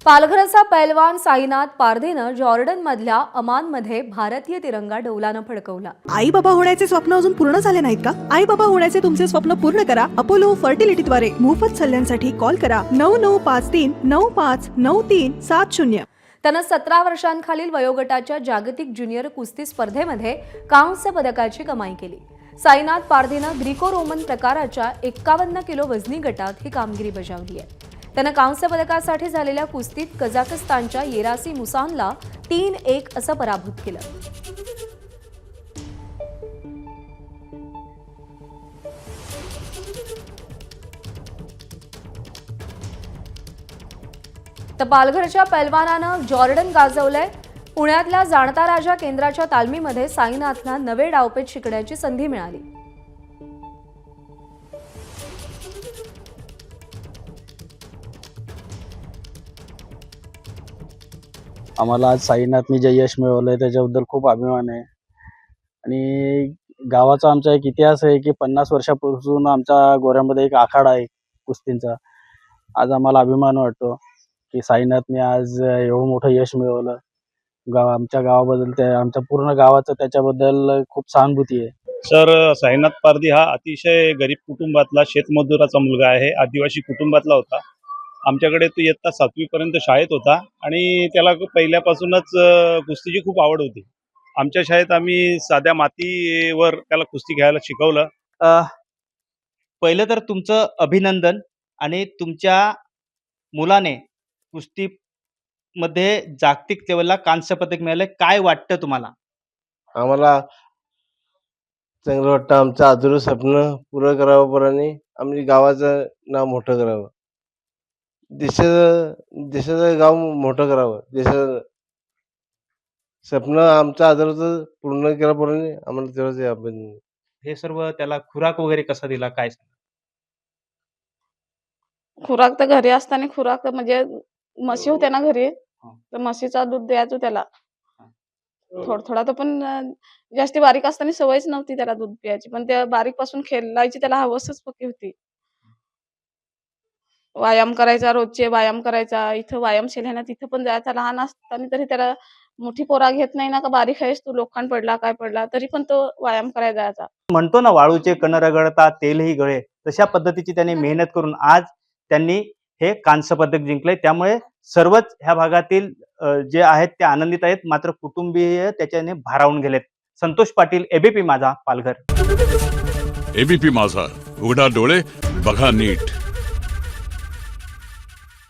पालघरचा पैलवान साईनाथ पारधेनं जॉर्डन मधल्या अमानमध्ये भारतीय तिरंगा डौलानं फडकवला। आई बाबा होण्याचे स्वप्न अजून पूर्ण झाले नाहीत का? आई बाबा होण्याचे तुमचे स्वप्न पूर्ण करा अपोलो फर्टिलिटीद्वारे। मोफत सल्ल्यांसाठी कॉल करा 9953959370। त्यानं 17 वर्षांखालील वयोगटाच्या जागतिक ज्युनियर कुस्ती स्पर्धेमध्ये कांस्य पदकाची कमाई केली। साईनाथ पारधेनं ग्रीको रोमन प्रकाराच्या 51 किलो वजनी गटात ही कामगिरी बजावली आहे। त्यानं कांस्य पदकासाठी झालेल्या कुस्तीत कझाकस्तानच्या येरासी मुसानला 3-1 असं पराभूत केलं। तर पालघरच्या पैलवानानं जॉर्डन गाजवलंय। पुण्यातल्या जाणता राजा केंद्राच्या तालमीमध्ये साईनाथला नवे डावपेच शिकण्याची संधी मिळाली। आम्हाला आज साईनाथनी जे यश मिळवलंय त्याच्याबद्दल खूप अभिमान आहे। आणि गावाचा आमचा एक इतिहास आहे की 50 वर्षापासून आमच्या गोऱ्यामध्ये एक आखाडा आहे कुस्तींचा। आज आम्हाला अभिमान वाटतो की साईनाथने आज एवढं मोठं यश मिळवलं। आमच्या गावाबद्दल आमच्या पूर्ण गावाचं त्याच्याबद्दल खूप सहानुभूती आहे। सर, साईनाथ पारधी हा अतिशय गरीब कुटुंबातला शेतमजुराचा मुलगा आहे। आदिवासी कुटुंबातला होता। आमच्याकडे तो इयत्ता 7वी पर्यंत शाळेत होता आणि त्याला पहिल्यापासूनच कुस्तीची खूप आवड होती। आमच्या शाळेत आम्ही साध्या मातीवर त्याला कुस्ती घ्यायला शिकवलं। पहिलं तर तुमचं अभिनंदन। आणि तुमच्या मुलाने कुस्तीमध्ये जागतिक लेवलला कांस्य पदक मिळालं, काय वाटतं तुम्हाला? आम्हाला चांगलं वाटतं। आमचं अधुरं स्वप्न पुरं करावं पोरांनी, आम्ही गावाचं नाव मोठं करावं, देशाचं गाव मोठं करावं, देशाचं स्वप्न आमचं अधुरं पूर्ण केलं पोरांनी। आम्हाला तेवढंच आपण हे सर्व त्याला खुराक वगैरे कसा दिला, काय सांगा? खुराक तर घरी असताना खुराक म्हणजे म्हशी होत्या ना घरी, तर म्हशीचा दूध द्यायचो त्याला थोडा तो। पण जास्ती बारीक असताना सवयच नव्हती त्याला दूध प्यायची, पण त्या बारीक पासून खेळायची त्याला हवसच पक्की होती। व्यायाम करायचा, रोजचे व्यायाम करायचा। इथं व्यायामशाळा आहे ना, तिथं पण जायचा। लहान असताना तरी त्याला मोठी पोरा घेत नाही ना का बारीक आहेस तू, लोखंड पडला काय पडला तरी पण तो व्यायाम करायला जायचा। म्हणतो ना, वाळूचे कण रगडता तेलही गळे, तशा पद्धतीची त्याने मेहनत करून आज त्यांनी हे कांस्य पदक जिंकलंय। त्यामुळे सर्वच ह्या भागातील जे आहेत ते आनंदित आहेत, मात्र कुटुंबीय त्याच्याने भारावून गेलेत। संतोष पाटील, एबीपी माझा, पालघर। एबीपी माझा, उघडा डोळे बघा नीट।